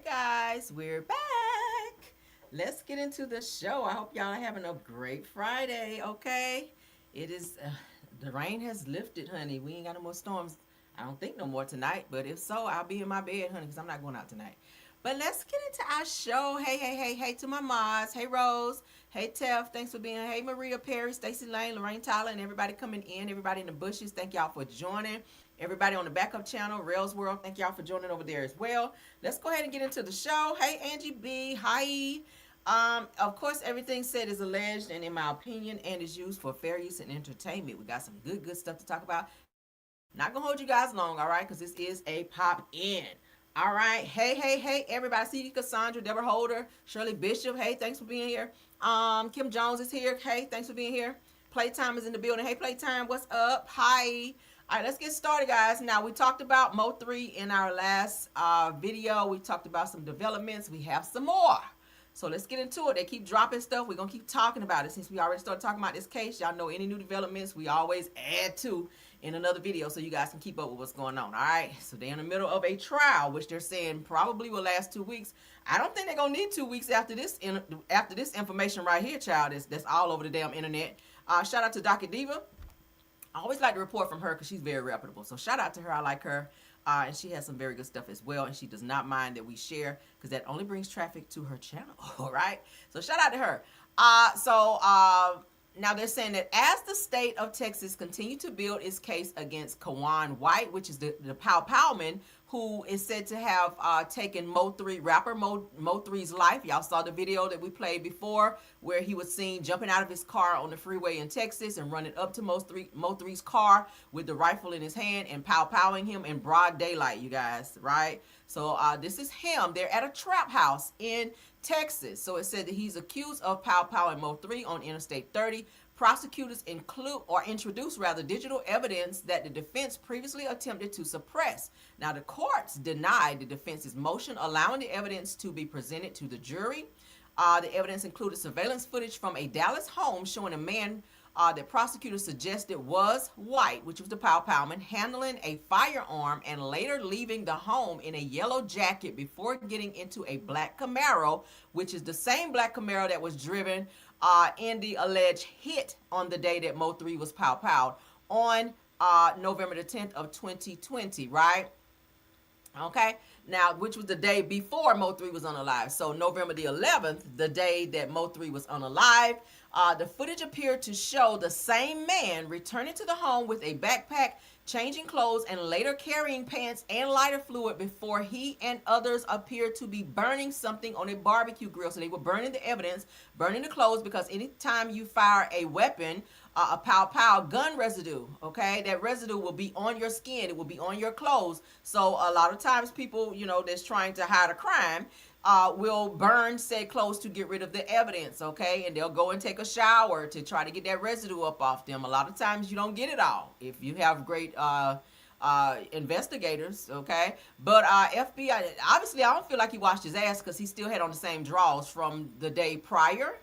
guys, we're back. Let's get into the show. I hope y'all are having a great Friday, okay? It is, the rain has lifted, honey. We ain't got no more storms. I don't think no more tonight, but if so, I'll be in my bed, honey, because I'm not going out tonight. But let's get into our show. Hey to my mods. Hey, Rose. Hey, Tef. Thanks for being here. Hey, Maria Perry, Stacy Lane, Lorraine Tyler, and everybody coming in. Everybody in the bushes, thank y'all for joining. Everybody on the backup channel, Rails World, thank y'all for joining over there as well. Let's go ahead and get into the show. Hey, Angie B. Hi. Of course, everything said is alleged and in my opinion and is used for fair use and entertainment. We got some good stuff to talk about. Not gonna hold you guys long, all right? Because this is a pop in. All right. Hey, everybody. See you, Cassandra, Deborah Holder, Shirley Bishop. Hey, thanks for being here. Kim Jones is here. Hey, thanks for being here. Playtime is in the building. Hey, Playtime, what's up? Hi. All right, let's get started, guys. Now, we talked about MO3 in our last video. We talked about some developments. We have some more. So let's get into it. They keep dropping stuff. We're going to keep talking about it. Since we already started talking about this case, y'all know any new developments, we always add to in another video so you guys can keep up with what's going on. All right. So they're in the middle of a trial, which they're saying probably will last 2 weeks. I don't think they're going to need 2 weeks after this information right here, child. That's all over the damn internet. Shout out to Docket Diva. I always like to report from her because she's very reputable. So shout out to her. I like her. And she has some very good stuff as well. And she does not mind that we share because that only brings traffic to her channel. All right. So shout out to her. Now they're saying that as the state of Texas continued to build its case against Kawan White, which is the Pow Powman, who is said to have taken rapper Mo3's life. Y'all saw the video that we played before where he was seen jumping out of his car on the freeway in Texas and running up to Mo3's car with the rifle in his hand and pow-powing him in broad daylight, you guys, right? So this is him. They're at a trap house in Texas. So it said that he's accused of pow-powing Mo3 on Interstate 30. Prosecutors introduce digital evidence that the defense previously attempted to suppress. Now, the courts denied the defense's motion, allowing the evidence to be presented to the jury. The evidence included surveillance footage from a Dallas home showing a man that prosecutors suggested was White, which was the Pow Powman, handling a firearm and later leaving the home in a yellow jacket before getting into a black Camaro, which is the same black Camaro that was driven in the alleged hit on the day that Mo3 was pow-powed on November the 10th of 2020, right? Okay, now, which was the day before Mo3 was unalive. So November the 11th, the day that Mo3 was unalive, the footage appeared to show the same man returning to the home with a backpack, changing clothes, and later carrying pants and lighter fluid before he and others appeared to be burning something on a barbecue grill. So they were burning the evidence, burning the clothes, because anytime you fire a weapon, a pow gun residue, okay, that residue will be on your skin, it will be on your clothes. So a lot of times people, that's trying to hide a crime will burn said clothes to get rid of the evidence, okay, and they'll go and take a shower to try to get that residue up off them. A lot of times you don't get it all if you have great investigators, okay, but FBI, obviously I don't feel like he washed his ass because he still had on the same drawers from the day prior.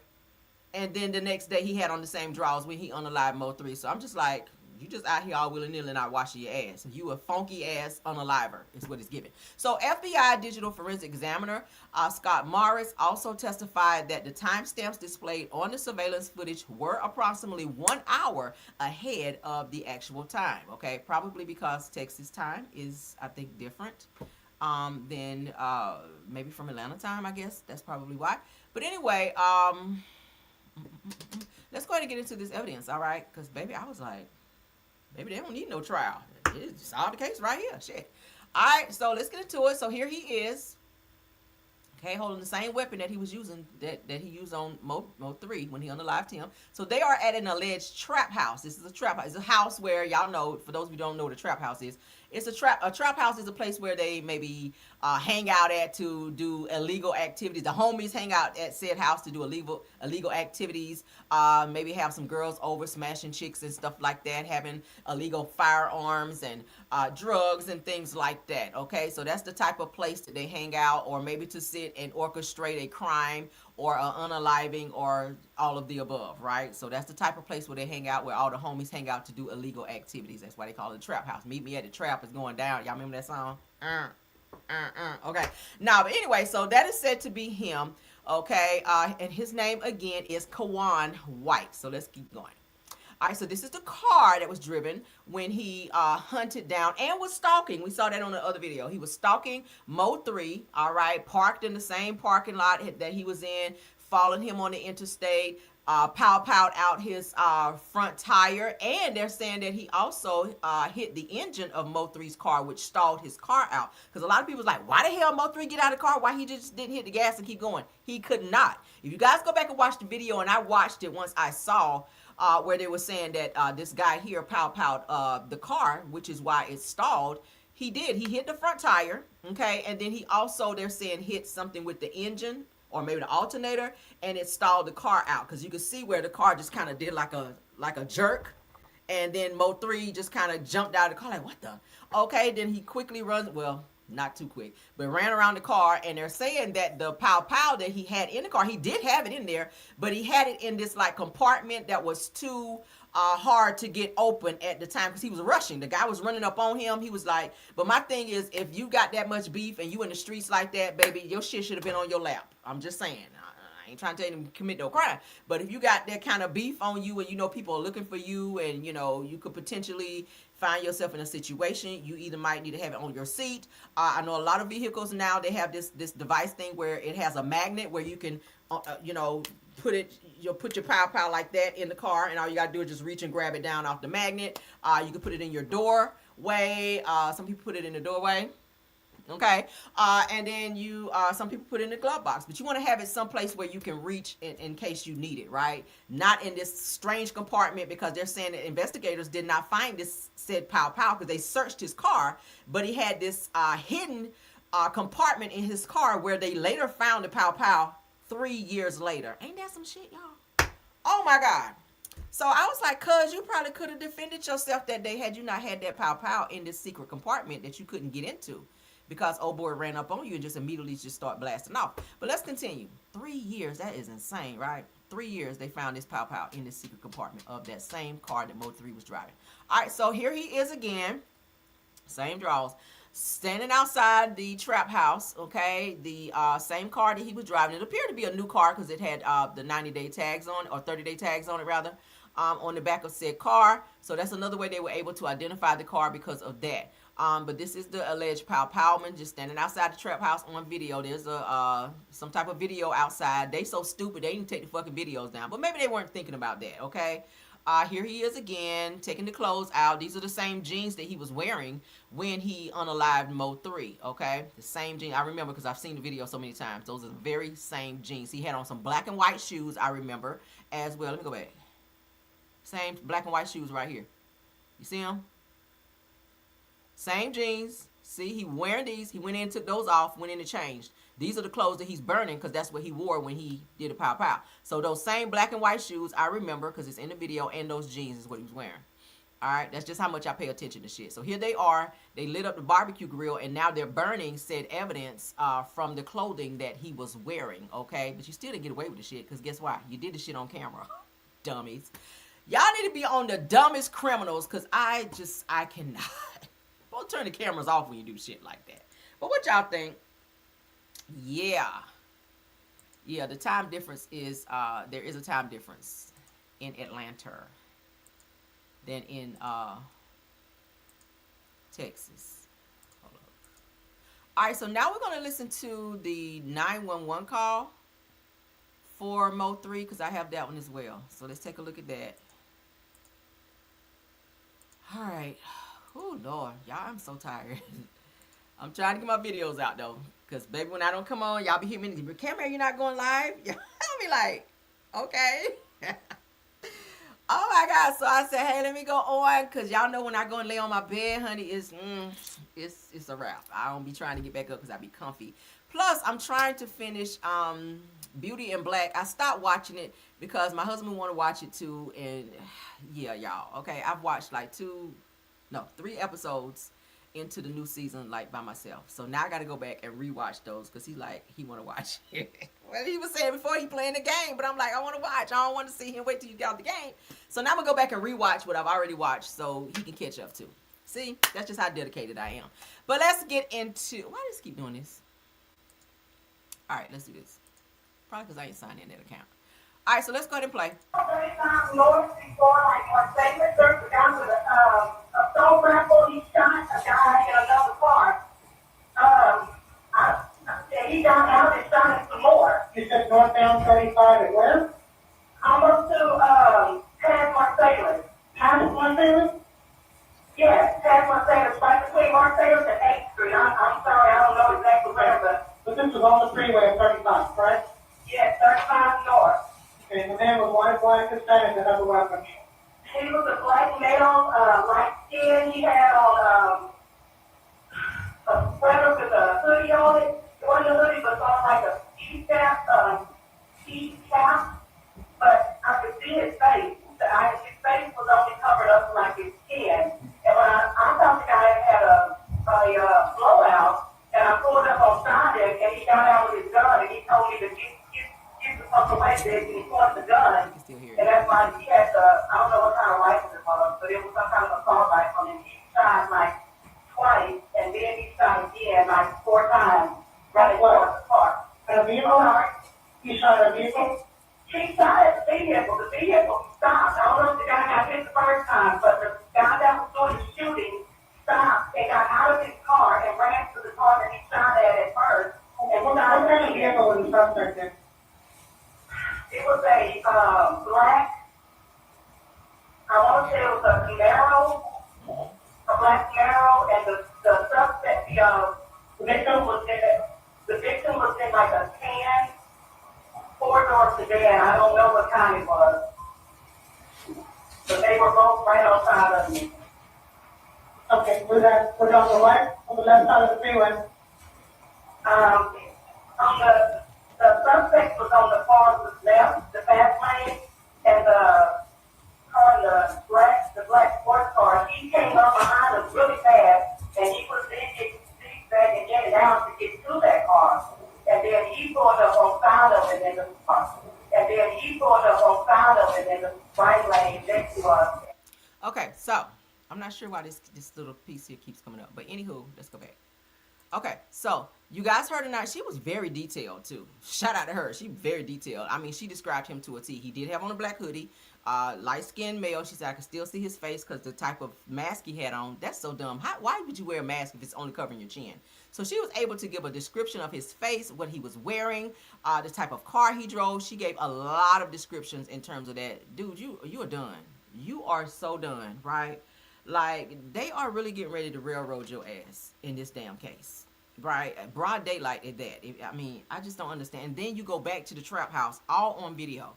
And then the next day he had on the same drawers when he unalived Mo3. So I'm just like, you just out here all willy-nilly not washing your ass. You a funky ass unaliver is what it's giving. So FBI digital forensic examiner Scott Morris also testified that the timestamps displayed on the surveillance footage were approximately 1 hour ahead of the actual time. Okay, probably because Texas time is, I think, different than maybe from Atlanta time, I guess. That's probably why. But anyway, let's go ahead and get into this evidence, all right? Because, baby, I was like, maybe they don't need no trial. It's just all the case right here. Shit. All right, so let's get into it. So here he is, okay, holding the same weapon that he was using, that he used on Mo3 when he unalived him. So they are at an alleged trap house. This is a trap house. It's a house where, y'all know, for those of you who don't know what a trap house is, it's a trap house is a place where they maybe hang out at to do illegal activities. The homies hang out at said house to do illegal activities. Maybe have some girls over smashing chicks and stuff like that, having illegal firearms and drugs and things like that. Okay, so that's the type of place that they hang out, or maybe to sit and orchestrate a crime or unaliving or all of the above, right? So that's the type of place where they hang out, where all the homies hang out to do illegal activities. That's why they call it a trap house. Meet me at the trap is going down. Y'all remember that song? Okay. Now, but anyway, so that is said to be him. Okay. And his name again is Kawan White. So let's keep going. All right, so this is the car that was driven when he hunted down and was stalking. We saw that on the other video. He was stalking MO3, all right, parked in the same parking lot that he was in, following him on the interstate, powed out his front tire, and they're saying that he also hit the engine of Mo3's car, which stalled his car out. Because a lot of people was like, why the hell Mo3 get out of the car? Why he just didn't hit the gas and keep going? He could not. If you guys go back and watch the video, and I watched it once I saw where they were saying that this guy here powed the car, which is why it stalled. He did. He hit the front tire, okay, and then he also, they're saying, hit something with the engine or maybe the alternator, and it stalled the car out, because you can see where the car just kind of did like a jerk, and then Mo3 just kind of jumped out of the car like, what the? Okay, then he quickly runs, well, not too quick, but ran around the car, and they're saying that the pow that he had in the car, he did have it in there, but he had it in this like compartment that was too hard to get open at the time, because he was rushing. The guy was running up on him. He was like, but my thing is, if you got that much beef and you in the streets like that, baby, your shit should have been on your lap. I'm just saying. I ain't trying to tell you to commit no crime, but if you got that kind of beef on you and you know people are looking for you, and you know you could potentially find yourself in a situation, you either might need to have it on your seat. I know a lot of vehicles now, they have this device thing where it has a magnet where you can you know, put your pow like that in the car, and all you gotta do is just reach and grab it down off the magnet. You can put it in your doorway. Some people put it in the doorway. Okay, and then some people put it in the glove box, but you want to have it someplace where you can reach in case you need it, right? Not in this strange compartment, because they're saying that investigators did not find this said pow because they searched his car, but he had this hidden compartment in his car where they later found the pow 3 years later. Ain't that some shit, y'all? Oh my God. So I was like, cuz you probably could have defended yourself that day had you not had that pow in this secret compartment that you couldn't get into, because old boy ran up on you and just immediately just start blasting off. But let's continue. 3 years, that is insane, right? 3 years they found this pow in this secret compartment of that same car that Mo3 was driving. All right, so here he is again, same draws, standing outside the trap house, okay? The same car that he was driving. It appeared to be a new car because it had the 90-day tags on it, or 30-day tags on it rather, on the back of said car. So that's another way they were able to identify the car because of that. But this is the alleged powman just standing outside the trap house on video. There's some type of video outside. They so stupid they didn't take the fucking videos down. But maybe they weren't thinking about that, okay? Here he is again, taking the clothes out. These are the same jeans that he was wearing when he unalived Mo3, okay? The same jeans. I remember because I've seen the video so many times. Those are the very same jeans. He had on some black and white shoes, I remember, as well. Let me go back. Same black and white shoes right here. You see them? Same jeans. See, he wearing these. He went in, took those off, went in and changed. These are the clothes that he's burning because that's what he wore when he did a pow. So those same black and white shoes, I remember because it's in the video, and those jeans is what he was wearing. All right, that's just how much I pay attention to shit. So here they are. They lit up the barbecue grill, and now they're burning said evidence from the clothing that he was wearing, okay? But you still didn't get away with the shit because guess why? You did the shit on camera. Dummies. Y'all need to be on the dumbest criminals because I cannot. Don't turn the cameras off when you do shit like that. But what y'all think? Yeah, the time difference is, there is a time difference in Atlanta than in Texas. Hold up. All right, so now we're going to listen to the 911 call for Mo3 because I have that one as well. So let's take a look at that. All right. Oh, Lord. Y'all, I'm so tired. I'm trying to get my videos out, though. Because, baby, when I don't come on, y'all be hitting me. Camera, you're not going live? I'll be like, okay. Oh, my God. So I said, hey, let me go on. Because y'all know when I go and lay on my bed, honey, it's a wrap. I don't be trying to get back up because I be comfy. Plus, I'm trying to finish Beauty in Black. I stopped watching it because my husband want to watch it, too. And, yeah, y'all. Okay, I've watched like 3 episodes into the new season like by myself. So now I got to go back and rewatch those because he want to watch it. Well, he was saying before he playing the game, but I'm like, I want to watch. I don't want to see him wait till you get out the game. So now I'm going to go back and rewatch what I've already watched so he can catch up too. See, that's just how dedicated I am. But let's get into, why does it keep doing this? All right, let's do this. Probably because I ain't signed in that account. All right, so let's go ahead and play. Lord, before like my favorite church down to the a stone raffle, he shot a guy in another car. And he got out and shot him some more. You said northbound 35 at where? Almost to past Marcellus. Past Marcellus? Yes, past Marcellus, right between Marcellus and 8th Street. I'm sorry, I don't know exactly where, but this was on the freeway at 35, correct? Yes, 35 north. Okay, the man was white, black, Hispanic, that had a weapon. He was a black male, light skin. He had on a sweater with a hoodie on it. One of the hoodies was on like a ski cap, but I could see his face. His face was only covered up like his skin. And when I thought the guy had a blowout, and I pulled up on side and he got out with his gun, and he told me to get the fuck away there, and he pointed the gun. And that's why he had I don't know what kind of rifle it was, but it was some kind of assault rifle, and he shot like twice, and then he shot again like 4 times right towards the car. And a vehicle? He shot a vehicle? He shot at the vehicle. The vehicle stopped. I don't know if the guy got hit the first time, but the guy that was doing the shooting stopped and got out of his car and ran to the car that he shot at first. And what kind of vehicle was the suspect in? It was a black, I want to say it was a Camaro, a black Camaro, and the suspect, the victim was in like a tan, 4-door sedan. I don't know what kind it was, but they were both right on side of me. Okay, was on the right, on the left side of the freeway? On the suspect was on the far left, the fast lane, and the car, the black sports car, he came up behind us really fast, and he was then zigzagging in and out to get to that car. And then he pulled up on side of it in the car. And then he pulled up on side of it in the right lane next to us. Okay, so I'm not sure why this little piece here keeps coming up, but anywho, let's go back. Okay, so you guys heard her now. She was very detailed too. Shout out to her. She very detailed. I mean, she described him to a T. He did have on a black hoodie, light-skinned male. She said I could still see his face because the type of mask he had on. That's so dumb. Why would you wear a mask if it's only covering your chin? So she was able to give a description of his face, what he was wearing, the type of car he drove. She gave a lot of descriptions in terms of that. Dude, you are done. You are so done, right? Like, they are really getting ready to railroad your ass in this damn case. Right? Broad daylight at that. I mean, I just don't understand. And then you go back to the trap house, all on video.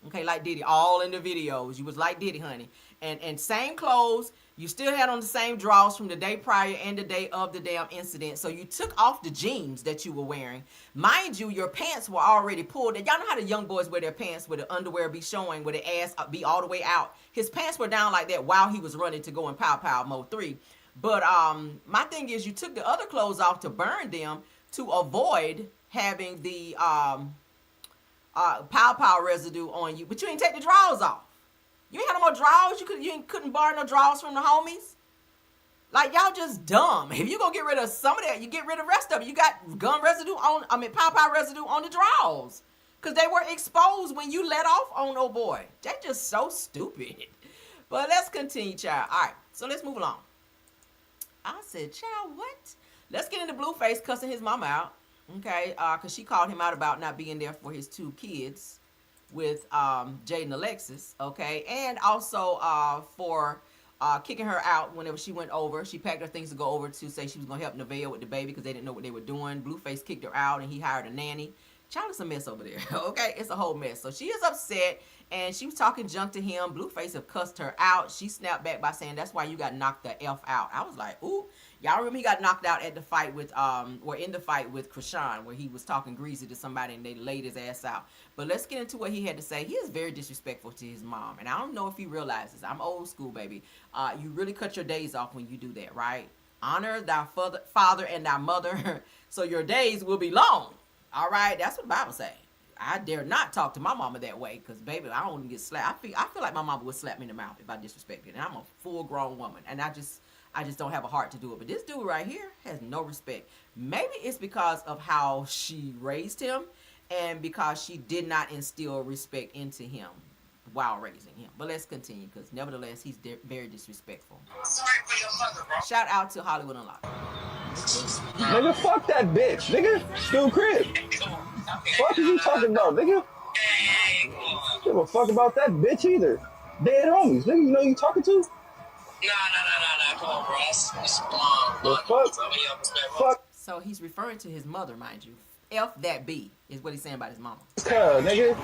Okay, like Diddy, all in the videos. You was like Diddy, honey. And same clothes. You still had on the same drawers from the day prior and the day of the damn incident. So you took off the jeans that you were wearing. Mind you, your pants were already pulled. And y'all know how the young boys wear their pants where the underwear be showing, where the ass be all the way out. His pants were down like that while he was running to go in Pow Pow MO3. But my thing is, you took the other clothes off to burn them to avoid having the Pow Pow residue on you. But you ain't take the drawers off. You ain't had no more drawers. You couldn't borrow no drawers from the homies. Like, y'all just dumb. If you gonna get rid of some of that, you get rid of the rest of it. You got gun residue Pow Pow residue on the drawers. Because they were exposed when you let off on oh boy. They just so stupid. But let's continue, child. All right, so let's move along. I said, child, what? Let's get into Blueface cussing his mama out, okay? Because she called him out about not being there for his 2 kids with Jade and Alexis, okay? And also for kicking her out whenever she went over. She packed her things to go over to say she was going to help Nevaeh with the baby because they didn't know what they were doing. Blueface kicked her out, and he hired a nanny. Child, it's a mess over there, okay? It's a whole mess. So she is upset, and she was talking junk to him. Blueface have cussed her out. She snapped back by saying, that's why you got knocked the F out. I was like, ooh. Y'all remember he got knocked out at the fight with, or in the fight with Krishan, where he was talking greasy to somebody and they laid his ass out. But let's get into what he had to say. He is very disrespectful to his mom. And I don't know if he realizes. I'm old school, baby. You really cut your days off when you do that, right? Honor thy father and thy mother, so your days will be long. All right, that's what the Bible say. I dare not talk to my mama that way, because, baby, I don't even get slapped. I feel like my mama would slap me in the mouth if I disrespected, and I'm a full-grown woman, and I I just don't have a heart to do it. But this dude right here has no respect. Maybe it's because of how she raised him and because she did not instill respect into him while raising him. But let's continue, because nevertheless, he's very disrespectful. Sorry for your mother, bro. Shout out to Hollywood Unlocked. Nigga, fuck that bitch, nigga. Still crib. Fuck is you talking about, nigga? Give a fuck about that bitch either. Dead homies, nigga. You know who you talking to? Nah. Come on, bro. It's fuck. So he's referring to his mother, mind you. F that B is what he's saying about his mama. Nigga.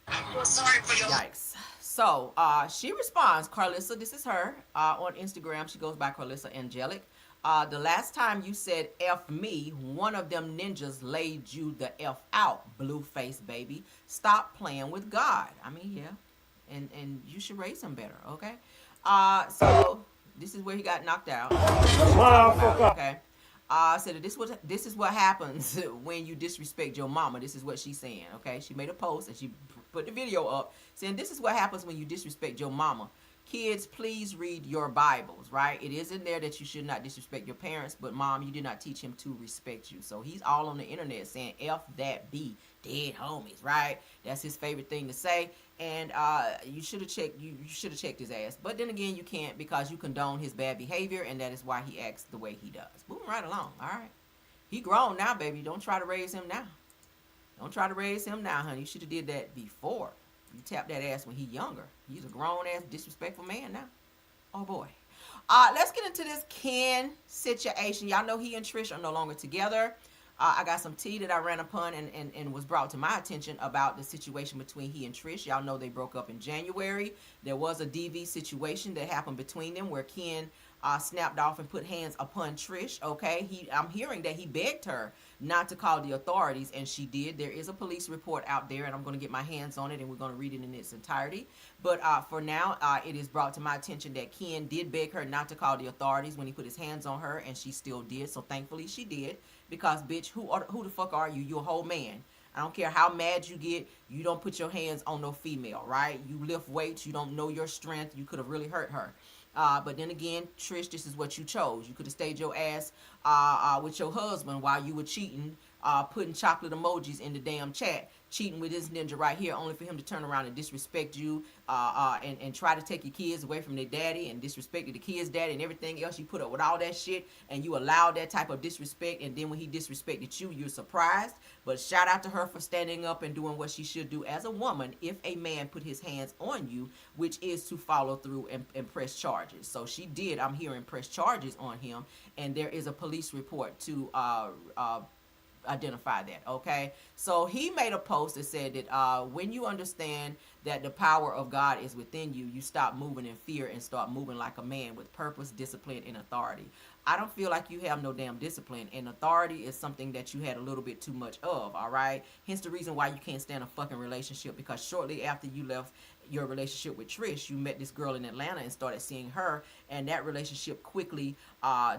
Yikes. So she responds, Carlissa, this is her, on Instagram. She goes by Carlissa Angelic. The last time you said F me, one of them ninjas laid you the F out, Blueface baby. Stop playing with God. I mean, yeah. And you should raise him better, okay? So this is where he got knocked out. Okay. So this is what happens when you disrespect your mama. This is what she's saying, okay? She made a post and she put the video up saying this is what happens when you disrespect your mama. Kids, please read your Bibles, right? It is in there that you should not disrespect your parents, but mom, you did not teach him to respect you. So he's all on the internet saying F that B, dead homies, right? That's his favorite thing to say. And you should have checked his ass. But then again, you can't, because you condone his bad behavior, and that is why he acts the way he does. Moving right along, all right? He grown now, baby. Don't try to raise him now. Don't try to raise him now, honey. You should have did that before. You tap that ass when he younger. He's a grown-ass, disrespectful man now. Oh, boy. Let's get into this Ken situation. Y'all know he and Trish are no longer together. I got some tea that I ran upon and was brought to my attention about the situation between he and Trish. Y'all know they broke up in January. There was a DV situation that happened between them where Ken snapped off and put hands upon Trish, okay? I'm hearing that he begged her not to call the authorities, and she did. There is a police report out there, and I'm going to get my hands on it, and we're going to read it in its entirety. But for now, it is brought to my attention that Ken did beg her not to call the authorities when he put his hands on her, and she still did. So thankfully she did, because, bitch, who the fuck are you? You're a whole man. I don't care how mad you get. You don't put your hands on no female, right? You lift weights. You don't know your strength. You could have really hurt her. But then again, Trish, this is what you chose. You could have stayed your ass with your husband while you were cheating, putting chocolate emojis in the damn chat, cheating with this ninja right here, only for him to turn around and disrespect you and try to take your kids away from their daddy and disrespected the kids' daddy and everything else. You put up with all that shit and you allowed that type of disrespect, and then when he disrespected you, you're surprised. But shout out to her for standing up and doing what she should do as a woman if a man put his hands on you, which is to follow through and press charges. So she did, I'm hearing, press charges on him, and there is a police report to identify that, okay? So he made a post that said that when you understand that the power of God is within you, you stop moving in fear and start moving like a man with purpose, discipline, and authority. I don't feel like you have no damn discipline, and authority is something that you had a little bit too much of, all right? Hence the reason why you can't stand a fucking relationship, because shortly after you left your relationship with Trish, you met this girl in Atlanta and started seeing her, and that relationship quickly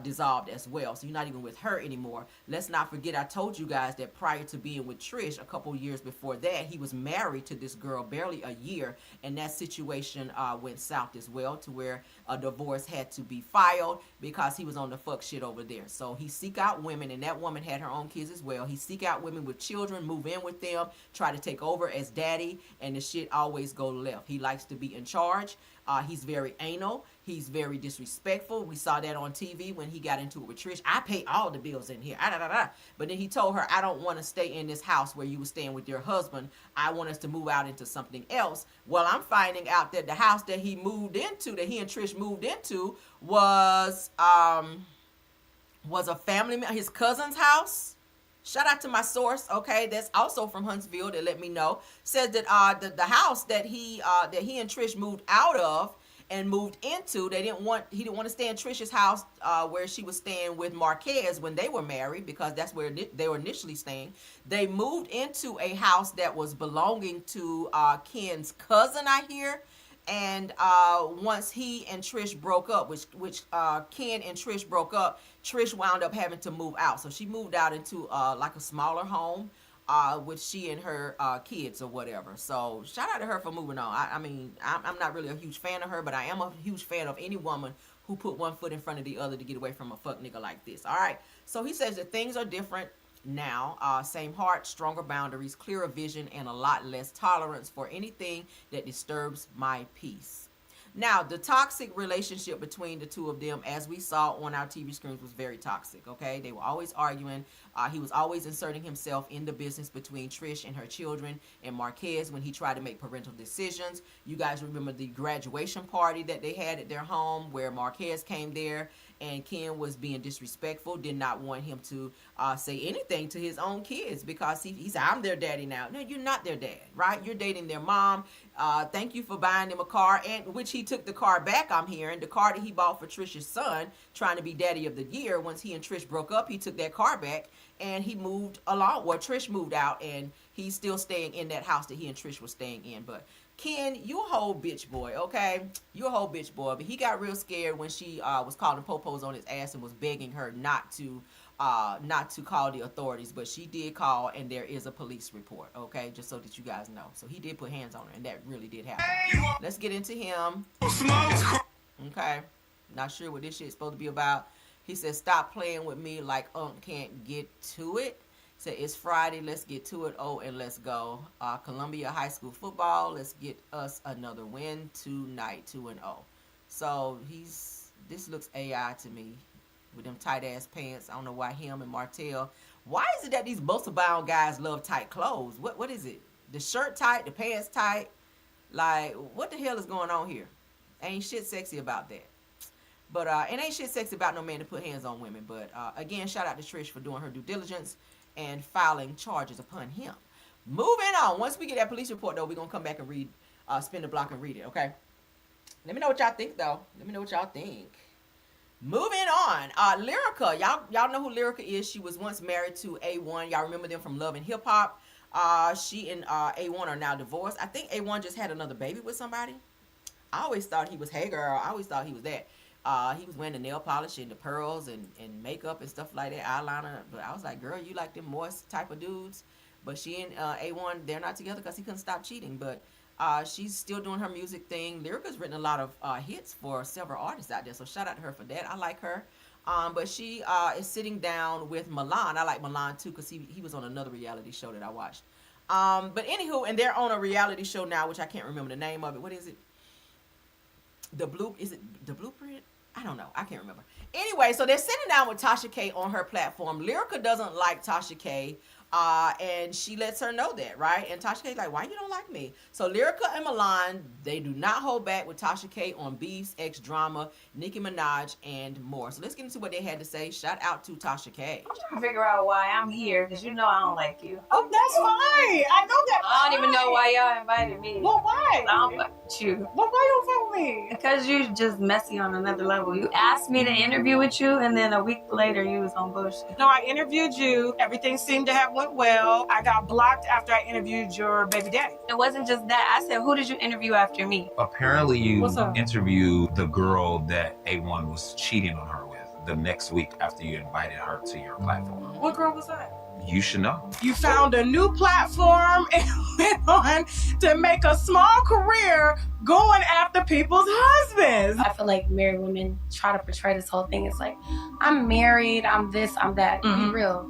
dissolved as well. So you're not even with her anymore. Let's not forget, I told you guys that prior to being with Trish, a couple years before that, he was married to this girl barely a year, and that situation went south as well, to where a divorce had to be filed because he was on the fuck shit over there. So he seek out women, and that woman had her own kids as well. He seek out women with children, move in with them, try to take over as daddy, and the shit always go left. He likes to be in charge. He's very anal. He's very disrespectful. We saw that on TV when he got into it with Trish. I pay all the bills in here. But then he told her, I don't want to stay in this house where you were staying with your husband. I want us to move out into something else. Well, I'm finding out that the house that he moved into, that he and Trish moved into, was a family member, his cousin's house. Shout out to my source, okay, that's also from Huntsville, that let me know. Says that the house that he and Trish moved out of and moved into, he didn't want to stay in Trish's house where she was staying with Marquez when they were married, because that's where they were initially staying. They moved into a house that was belonging to Ken's cousin, I hear. And once he and Trish broke up, which Ken and Trish broke up, Trish wound up having to move out. So she moved out into like a smaller home with she and her kids or whatever. So shout out to her for moving on. I mean, I'm not really a huge fan of her, but I am a huge fan of any woman who put one foot in front of the other to get away from a fuck nigga like this. All right. So he says that things are different now. Same heart, stronger boundaries, clearer vision, and a lot less tolerance for anything that disturbs my peace. Now, the toxic relationship between the two of them, as we saw on our TV screens, was very toxic, okay? They were always arguing. He was always inserting himself in the business between Trish and her children and Marquez when he tried to make parental decisions. You guys remember the graduation party that they had at their home where Marquez came there and Ken was being disrespectful, did not want him to say anything to his own kids because he said, I'm their daddy now. No, you're not their dad, right? You're dating their mom. Thank you for buying them a car, and which he took the car back, I'm hearing. The car that he bought for Trish's son, trying to be daddy of the year. Once he and Trish broke up, he took that car back, and he moved along. Well, Trish moved out, and he's still staying in that house that he and Trish were staying in. But Ken, you a whole bitch boy, okay? You a whole bitch boy. But he got real scared when she was calling popos on his ass and was begging her not to call the authorities. But she did call, and there is a police report, okay? Just so that you guys know. So he did put hands on her, and that really did happen. Let's get into him. Okay. Not sure what this shit's supposed to be about. He said, stop playing with me like can't get to it. Said, it's Friday, let's get to it, and let's go. Columbia High School football, let's get us another win tonight, 2-0. So this looks AI to me with them tight ass pants. I don't know why him and Martell. Why is it that these muscle bound guys love tight clothes? What is it? The shirt tight, the pants tight? Like, what the hell is going on here? Ain't shit sexy about that. But it ain't shit sexy about no man to put hands on women. But again, shout out to Trish for doing her due diligence and filing charges upon him. Moving on. Once we get that police report, though, we're going to come back and read, spin the block and read it, okay? Let me know what y'all think, though. Let me know what y'all think. Moving on. Lyrica. Y'all know who Lyrica is. She was once married to A1. Y'all remember them from Love and Hip Hop. She and A1 are now divorced. I think A1 just had another baby with somebody. I always thought he was, hey, girl. I always thought he was that. He was wearing the nail polish and the pearls and makeup and stuff like that, eyeliner. But I was like, girl, you like them moist type of dudes. But she and A1, they're not together because he couldn't stop cheating. But she's still doing her music thing. Lyrica's written a lot of hits for several artists out there. So shout out to her for that. I like her. But she is sitting down with Milan. I like Milan too because he was on another reality show that I watched. But anywho, and they're on a reality show now, which I can't remember the name of it. What is it? Is it The Blueprint? I don't know. I can't remember. Anyway, so they're sitting down with Tasha K on her platform. Lyrica doesn't like Tasha K. And she lets her know that, right? And Tasha K's like, why you don't like me? So Lyrica and Milan, they do not hold back with Tasha K on beefs, ex-drama, Nicki Minaj, and more. So let's get into what they had to say. Shout out to Tasha K. I'm trying to figure out why I'm here, because you know I don't like you. Oh, that's fine. I know that. I don't even know why y'all invited me. Well, why? I don't fuck with you. Well, why you don't fuck with me? Because you just messy on another level. You asked me to interview with you, and then a week later you was on bullshit. No, I interviewed you. Everything seemed to have went well. I got blocked after I interviewed your baby daddy. It wasn't just that. I said, who did you interview after me? Apparently you What's up? interviewed the girl that A1 was cheating on her with the next week after you invited her to your platform. What girl was that? You should know. You found a new platform and went on to make a small career going after people's husbands. I feel like married women try to portray this whole thing. It's like, I'm married, I'm this, I'm that. Mhm. Be real.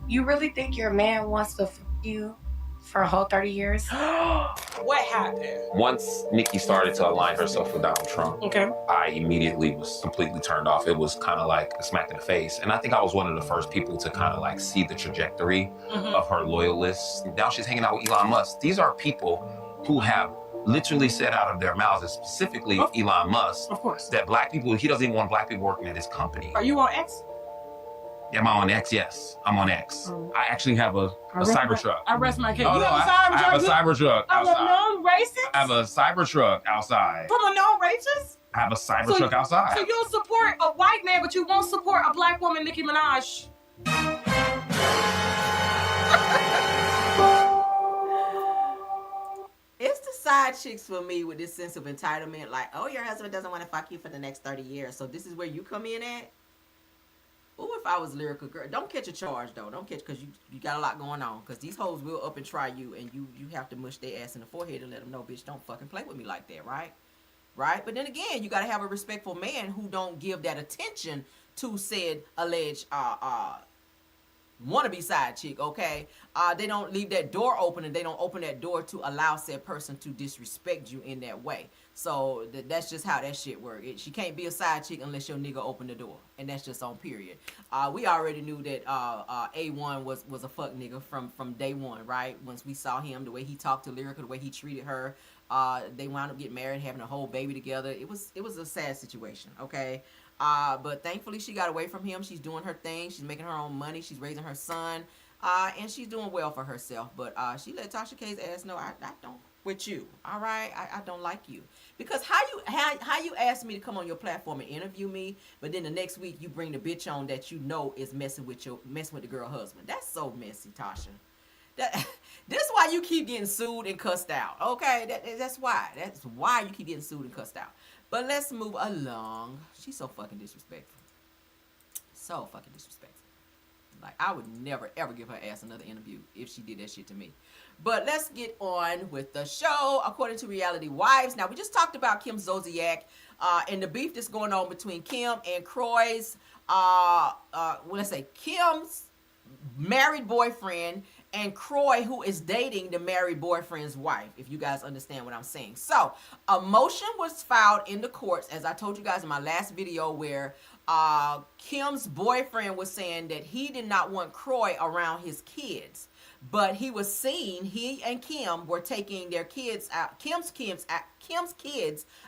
You really think your man wants to fuck you for a whole 30 years? What happened? Once Nikki started to align herself with Donald Trump, Okay. I immediately was completely turned off. It was kind of like a smack in the face. And I think I was one of the first people to kind of like see the trajectory of her loyalists. Now she's hanging out with Elon Musk. These are people who have literally said out of their mouths, and specifically Elon Musk, Of course. that black people, he doesn't even want black people working at his company. Are you on X? Am I on X? Yes, I'm on X. I actually have a cyber truck. I rest my case. Oh, You no, have a I have a cyber cyber truck I'm a outside. non-racist? I have a cyber truck outside. From a non-racist? I have a cyber truck outside. So you'll support a white man, but you won't support a black woman, Nicki Minaj. It's the side chicks for me with this sense of entitlement. Like, oh, your husband doesn't want to fuck you for the next 30 years. So this is where you come in at? Ooh, if I was Lyrica, girl, don't catch a charge, though. Don't catch, because you got a lot going on. Because these hoes will up and try you, and you have to mush their ass in the forehead and let them know, bitch, don't fucking play with me like that, right? right? But then again, you got to have a respectful man who don't give that attention to said alleged wannabe side chick, okay? They don't leave that door open, and they don't open that door to allow said person to disrespect you in that way. So that's just how that shit works. She can't be a side chick unless your nigga open the door, and that's just on period. We already knew that A1 was a fuck nigga from day one, right? Once we saw him, the way he talked to Lyrica, the way he treated her, they wound up getting married, having a whole baby together. It was a sad situation, okay? But thankfully she got away from him. She's doing her thing. She's making her own money. She's raising her son. And she's doing well for herself. But she let Tasha K's ass know, I don't with you. All right? I don't like you. Because how you ask me to come on your platform and interview me, but then the next week you bring the bitch on that you know is messing with the girl husband. That's so messy, Tasha. This is why you keep getting sued and cussed out. Okay? That's why. That's why you keep getting sued and cussed out. But let's move along. She's so fucking disrespectful. So fucking disrespectful. Like, I would never, ever give her ass another interview if she did that shit to me. But let's get on with the show. According to Reality Wives. Now, we just talked about Kim Zolciak and the beef that's going on between Kim and Kroy's, Kim's married boyfriend and Kroy, who is dating the married boyfriend's wife, if you guys understand what I'm saying. So, a motion was filed in the courts, as I told you guys in my last video, where Kim's boyfriend was saying that he did not want Kroy around his kids. But he was seen, he and Kim were taking their kids out, Kim's kids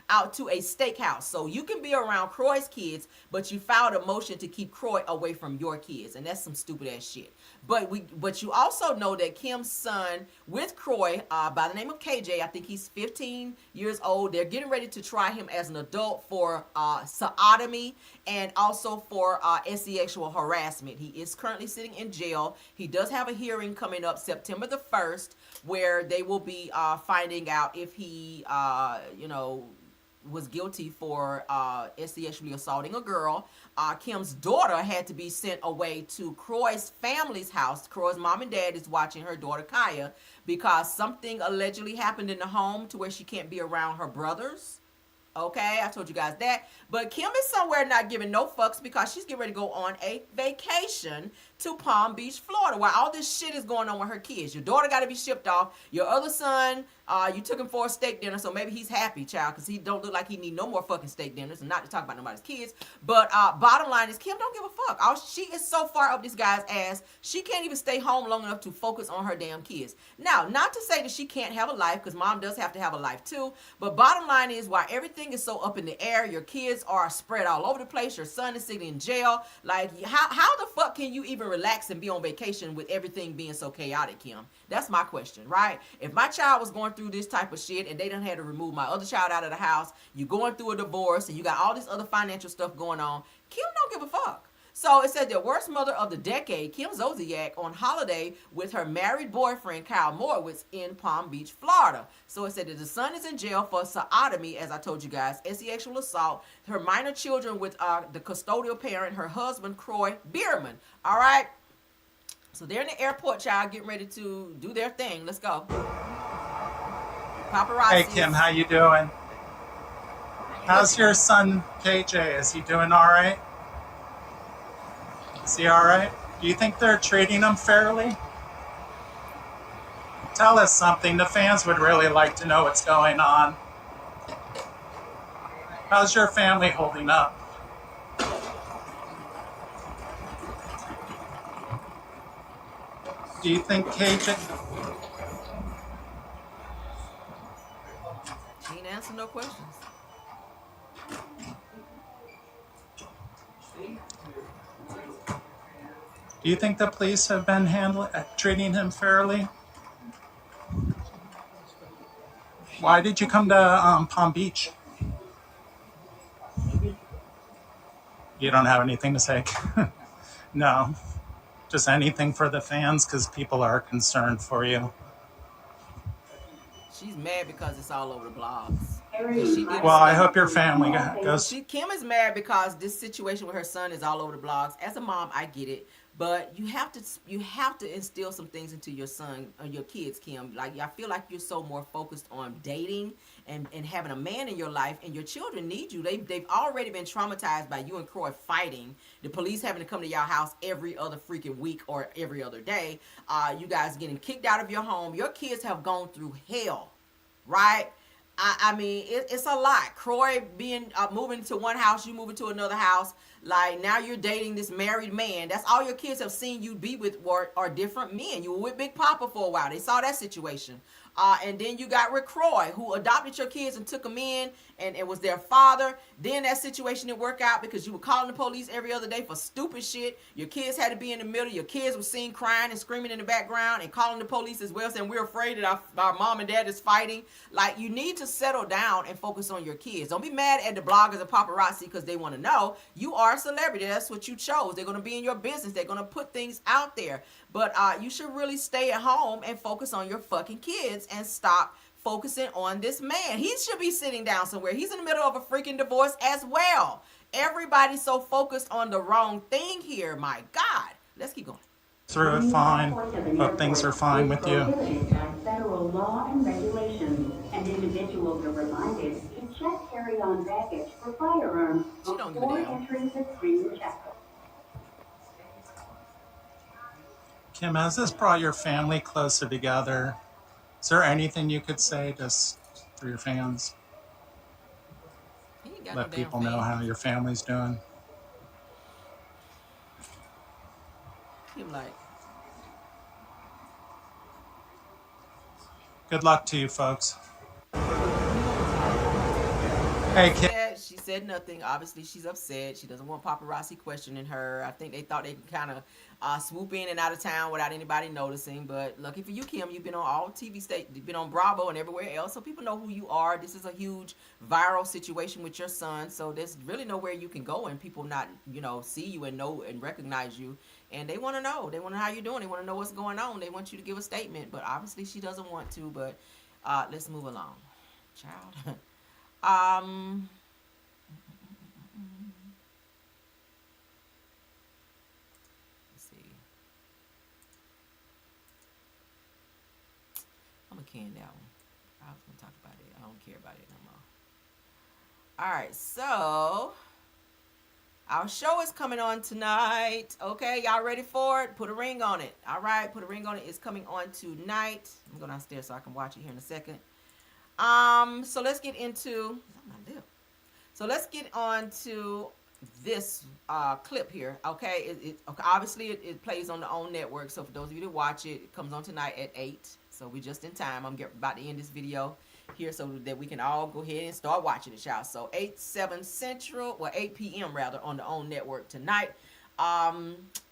out to a steakhouse. So you can be around Kroy's kids, but you filed a motion to keep Kroy away from your kids. And that's some stupid ass shit. But you also know that Kim's son with Kroy, by the name of KJ, I think he's 15 years old. They're getting ready to try him as an adult for sodomy and also for sexual harassment. He is currently sitting in jail. He does have a hearing coming up September the 1st, where they will be finding out if he, was guilty for sexually assaulting a girl. Kim's daughter had to be sent away to Kroy's family's house. Kroy's mom and dad is watching her daughter Kaya because something allegedly happened in the home to where she can't be around her brothers. Okay, I told you guys that. But Kim is somewhere not giving no fucks because she's getting ready to go on a vacation to Palm Beach, Florida, where all this shit is going on with her kids. Your daughter got to be shipped off. Your other son, you took him for a steak dinner, so maybe he's happy, child, because he don't look like he need no more fucking steak dinners, and not to talk about nobody's kids. But bottom line is, Kim don't give a fuck. She is so far up this guy's ass, she can't even stay home long enough to focus on her damn kids. Now, not to say that she can't have a life, because mom does have to have a life too, but bottom line is, while everything is so up in the air, your kids are spread all over the place, your son is sitting in jail, like, how the fuck can you even relax and be on vacation with everything being so chaotic, Kim? That's my question, right? If my child was going through this type of shit and they done had to remove my other child out of the house, you going through a divorce and you got all this other financial stuff going on, Kim don't give a fuck. So it said the worst mother of the decade, Kim Zolciak, on holiday with her married boyfriend, Kyle Morowitz, in Palm Beach, Florida. So it said that the son is in jail for sodomy, as I told you guys, sexual assault, her minor children with the custodial parent, her husband, Kroy Bierman. All right? So they're in the airport, child, getting ready to do their thing. Let's go. Paparazzi. Hey, Kim, how you doing? How's your son, KJ? Is he doing all right? Is he all right? Do you think they're treating him fairly? Tell us something. The fans would really like to know what's going on. How's your family holding up? Do you think KJ... She ain't answer no questions. Do you think the police have been treating him fairly? Why did you come to Palm Beach? You don't have anything to say? No. Just anything for the fans, because people are concerned for you. She's mad because it's all over the blogs. Because she did. Well, I hope your family goes. Kim is mad because this situation with her son is all over the blogs. As a mom, I get it, but you have to instill some things into your son or your kids, Kim. Like, I feel like you're so more focused on dating and having a man in your life, and your children need you. They've already been traumatized by you and Croy fighting, the police having to come to your house every other freaking week or every other day. You guys getting kicked out of your home. Your kids have gone through hell, right? I mean, it's a lot. Croy being moving to one house, you moving to another house. Like, now you're dating this married man. That's all your kids have seen you be with are different men. You were with Big Papa for a while. They saw that situation. And then you got Rick Croy, who adopted your kids and took them in, and it was their father. Then that situation didn't work out because you were calling the police every other day for stupid shit. Your kids had to be in the middle. Your kids were seen crying and screaming in the background and calling the police as well, saying, we're afraid that our mom and dad is fighting. Like, you need to settle down and focus on your kids. Don't be mad at the bloggers and paparazzi because they want to know. You are a celebrity. That's what you chose. They're going to be in your business. They're going to put things out there. But you should really stay at home and focus on your fucking kids and stop focusing on this man. He should be sitting down somewhere. He's in the middle of a freaking divorce as well. Everybody's so focused on the wrong thing here. My God. Let's keep going. Through it fine. Hope things are fine with you. Federal law and regulations, and individuals are reminded to check carry-on baggage for firearms before entering the screen check. Kim, has this brought your family closer together? Is there anything you could say just for your fans? Let people know how your family's doing. Kim, like, good luck to you folks. Hey, Kim. She said nothing. Obviously, she's upset. She doesn't want paparazzi questioning her. I think they thought they could kind of swoop in and out of town without anybody noticing. But lucky for you, Kim, you've been on all TV stations. You've been on Bravo and everywhere else, so people know who you are. This is a huge viral situation with your son, so there's really nowhere you can go and people not, see you and know and recognize you. And they want to know. They want to know how you're doing. They want to know what's going on. They want you to give a statement. But obviously, she doesn't want to. But let's move along, child. Let's see. I'm gonna can that one. I was gonna talk about it. I don't care about it no more. All right, so our show is coming on tonight. Okay, y'all ready for it? Put a ring on it. All right, put a ring on it. It's coming on tonight. I'm going downstairs so I can watch it here in a second. So let's get into let's get on to this clip here. Okay, obviously it plays on the OWN network. So for those of you that watch it, it comes on tonight at 8. So we're just in time. I'm about to end this video here so that we can all go ahead and start watching it, y'all. So 8 p.m. rather on the OWN network tonight.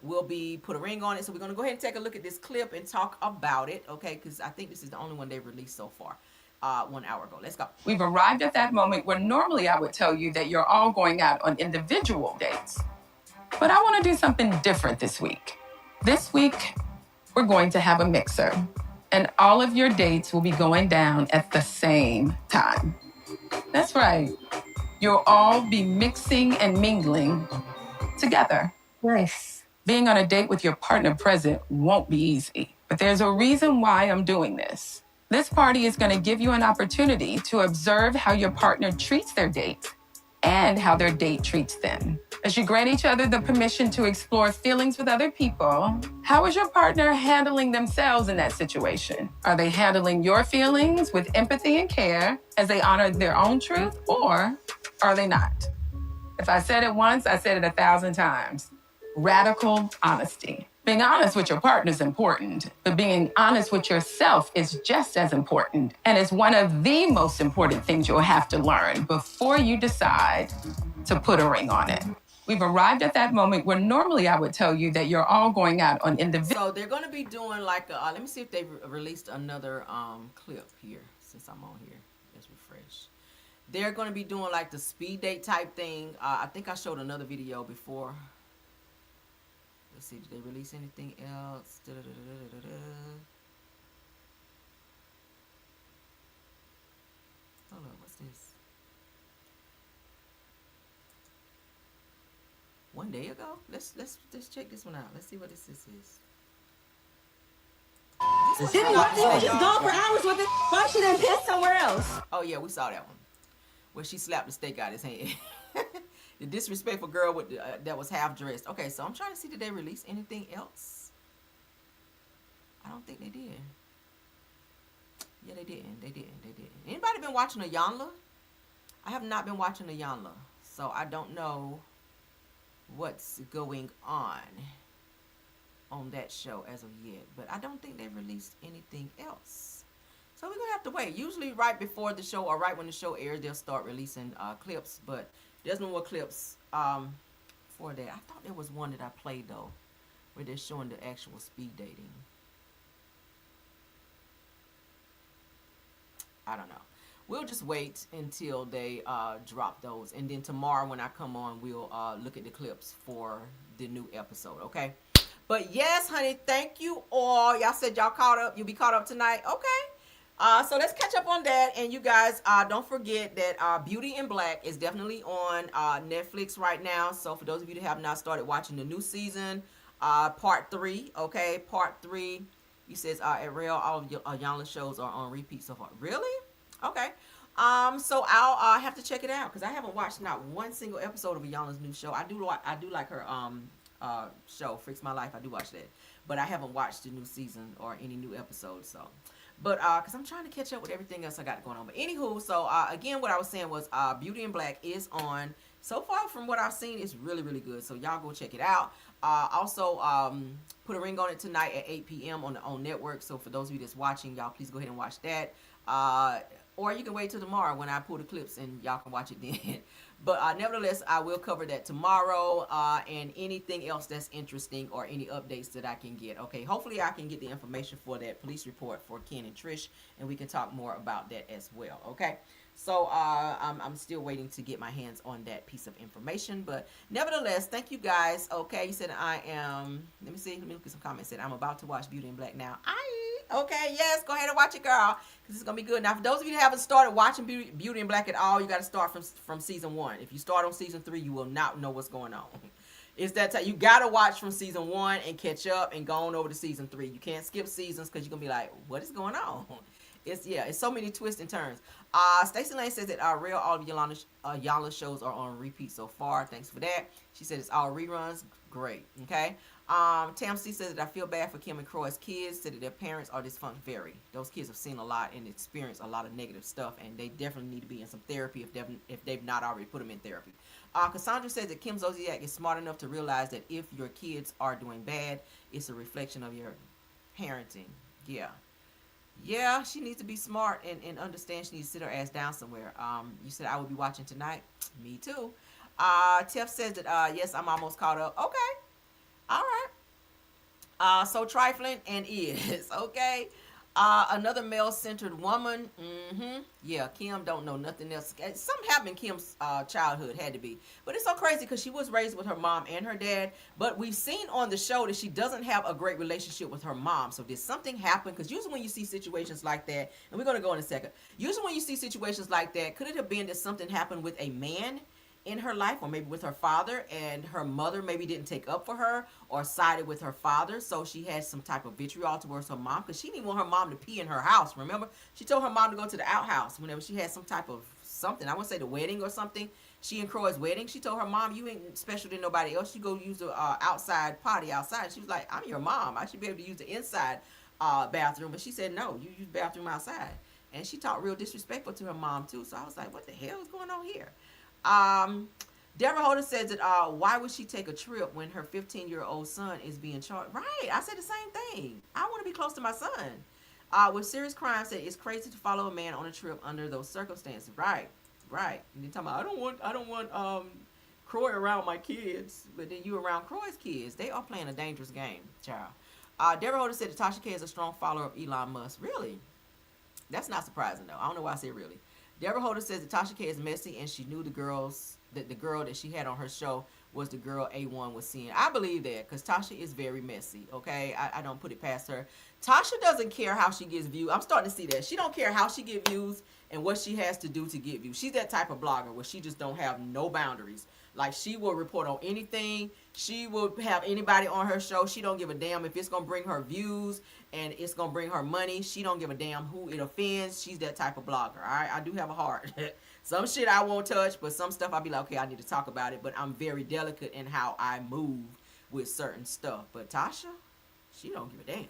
We'll be put a ring on it. So we're gonna go ahead and take a look at this clip and talk about it. Okay, because I think this is the only one they've released so far. 1 hour ago. Let's go. We've arrived at that moment where normally I would tell you that you're all going out on individual dates. But I want to do something different this week. This week, we're going to have a mixer. And all of your dates will be going down at the same time. That's right. You'll all be mixing and mingling together. Nice. Being on a date with your partner present won't be easy. But there's a reason why I'm doing this. This party is going to give you an opportunity to observe how your partner treats their date and how their date treats them. As you grant each other the permission to explore feelings with other people, how is your partner handling themselves in that situation? Are they handling your feelings with empathy and care as they honor their own truth, or are they not? If I said it once, I said it 1,000 times. Radical honesty. Being honest with your partner is important, but being honest with yourself is just as important, and is one of the most important things you'll have to learn before you decide to put a ring on it. We've arrived at that moment where normally I would tell you that you're all going out on individual. So they're going to be doing like a, let me see if they've released another clip here since I'm on here. Let's refresh. They're going to be doing like the speed date type thing. I think I showed another video before. Let's see, did they release anything else? Hold on, what's this? 1 day ago. Let's check this one out. Let's see what this is. Why did you just go for hours with it? Why she didn't piss somewhere else? Oh yeah, we saw that one. Where she slapped the steak out his hand. The disrespectful girl with that was half dressed. Okay, so I'm trying to see, did they release anything else? I don't think they did. Yeah, they didn't. Anybody been watching Ayanla? I have not been watching Ayanla, so I don't know what's going on that show as of yet. But I don't think they've released anything else. So we're going to have to wait. Usually right before the show or right when the show airs, they'll start releasing clips. But there's no more clips for that. I thought there was one that I played, though, where they're showing the actual speed dating. I don't know. We'll just wait until they drop those. And then tomorrow when I come on, we'll look at the clips for the new episode, okay? But yes, honey, thank you all. Y'all said y'all caught up. You'll be caught up tonight. Okay. So let's catch up on that. And you guys, don't forget that Beauty in Black is definitely on Netflix right now. So for those of you that have not started watching the new season, part 3, okay? Part 3, he says, at Real, all of Ayanla shows are on repeat so far. Really? Okay. So I'll have to check it out because I haven't watched not one single episode of Ayanla's new show. I do like her show, Fix My Life. I do watch that, but I haven't watched the new season or any new episodes. So, but because I'm trying to catch up with everything else I got going on. But anywho, so again, what I was saying was Beauty in Black is on. So far from what I've seen, it's really, really good. So y'all go check it out. Also, put a ring on it tonight at 8 p.m. on network. So for those of you that's watching, y'all please go ahead and watch that. Or you can wait till tomorrow when I pull the clips and y'all can watch it then. But nevertheless, I will cover that tomorrow and anything else that's interesting or any updates that I can get. Okay, hopefully I can get the information for that police report for Ken and Trish, and we can talk more about that as well. Okay, so I'm still waiting to get my hands on that piece of information. But nevertheless, thank you guys. Okay, you said I am, let me look at some comments. Said I'm about to watch Beauty in Black now. Okay, yes, go ahead and watch it, girl, because it's going to be good. Now, for those of you that haven't started watching Beauty in Black at all, you got to start from season 1. If you start on season 3, you will not know what's going on. It's that time. You got to watch from season 1 and catch up and go on over to season 3. You can't skip seasons because you're going to be like, what is going on? It's so many twists and turns. Stacey Lane says that Real, all of Ayanla shows are on repeat so far. Thanks for that. She said it's all reruns. Great. Okay. Tam C says that I feel bad for Kim and Croy's kids. Said that their parents are dysfunctional. Very. Those kids have seen a lot and experienced a lot of negative stuff, and they definitely need to be in some therapy if they've not already put them in therapy. Cassandra says that Kim Zolciak is smart enough to realize that if your kids are doing bad, it's a reflection of your parenting. Yeah, she needs to be smart and understand she needs to sit her ass down somewhere. You said I will be watching tonight. Me too. Tiff says that yes, I'm almost caught up. Okay. All right. So trifling and is okay. Another male-centered woman. Yeah, Kim don't know nothing else. Something happened in Kim's childhood, had to be. But it's so crazy because she was raised with her mom and her dad. But we've seen on the show that she doesn't have a great relationship with her mom. So did something happen? Because usually when you see situations like that, and we're going to go in a second. Usually when you see situations like that, could it have been that something happened with a man in her life, or maybe with her father, and her mother maybe didn't take up for her or sided with her father, so she had some type of vitriol towards her mom because she didn't want her mom to pee in her house. Remember, she told her mom to go to the outhouse whenever she had some type of something. I want to say the wedding or something. She and Croy's wedding. She told her mom, "You ain't special than nobody else. You go use the outside potty outside." She was like, "I'm your mom. I should be able to use the inside bathroom." But she said, "No, you use bathroom outside." And she talked real disrespectful to her mom too. So I was like, "What the hell is going on here?" Deborah Holder says that why would she take a trip when her 15-year-old son is being charged? Right, I said the same thing. I want to be close to my son. With serious crime, said it's crazy to follow a man on a trip under those circumstances. Right. And you're talking about I don't want Croy around my kids, but then you around Croy's kids. They are playing a dangerous game, child. Deborah Holder said that Tasha K is a strong follower of Elon Musk. Really? That's not surprising though. I don't know why I say really. Deborah Holder says that Tasha K is messy and she knew the girl that she had on her show was the girl A1 was seeing. I believe that because Tasha is very messy, okay? I don't put it past her. Tasha doesn't care how she gets views. I'm starting to see that. She don't care how she get views and what she has to do to get views. She's that type of blogger where she just don't have no boundaries. Like, she will report on anything. She will have anybody on her show. She don't give a damn if it's gonna bring her views and it's gonna bring her money. She don't give a damn who it offends. She's that type of blogger. All right, I do have a heart. Some shit I won't touch, but some stuff I'll be like, okay, I need to talk about it. But I'm very delicate in how I move with certain stuff. But Tasha, she don't give a damn.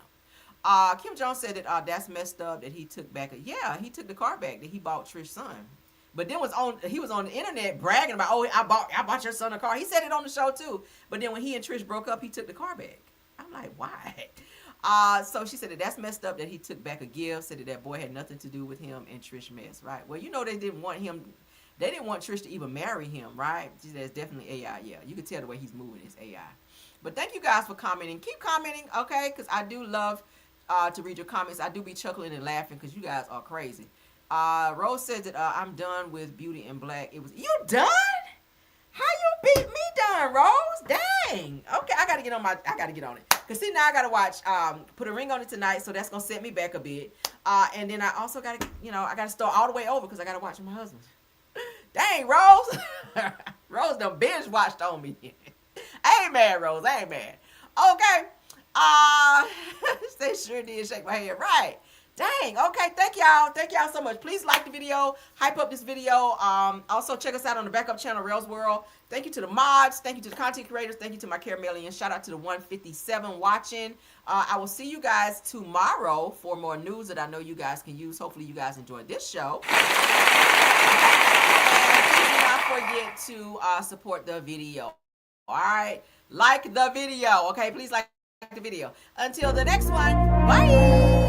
Kim Jones said that that's messed up that he took back. Yeah, he took the car back that he bought Trish's son. But then he was on the internet bragging about, oh, I bought your son a car. He said it on the show too. But then when he and Trish broke up, he took the car back. I'm like, why? So she said that's messed up that he took back a gift. Said that boy had nothing to do with him and Trish mess, right? Well, you know they didn't want him. They didn't want Trish to even marry him, right? She said it's definitely AI. Yeah, you can tell the way he's moving is AI. But thank you guys for commenting. Keep commenting, okay? Because I do love to read your comments. I do be chuckling and laughing because you guys are crazy. Rose said that I'm done with Beauty in Black. It was you done? How you beat me done, Rose? Dang. Okay, I gotta get on it. Cause see, now I gotta watch Put a Ring on It tonight, so that's gonna set me back a bit. And then I also gotta, I gotta start all the way over because I gotta watch my husband. Dang, Rose. Rose done binge watched on me. Ain't mad, Rose. Ain't mad. Okay. They sure did shake my head. Right. Dang. Okay. Thank y'all. Thank y'all so much. Please like the video. Hype up this video. Also check us out on the backup channel, Rails World. Thank you to the mods. Thank you to the content creators. Thank you to my Caramelian. Shout out to the 157 watching. I will see you guys tomorrow for more news that I know you guys can use. Hopefully you guys enjoyed this show. Please do not forget to support the video. All right. Like the video. Okay. Please like the video. Until the next one. Bye.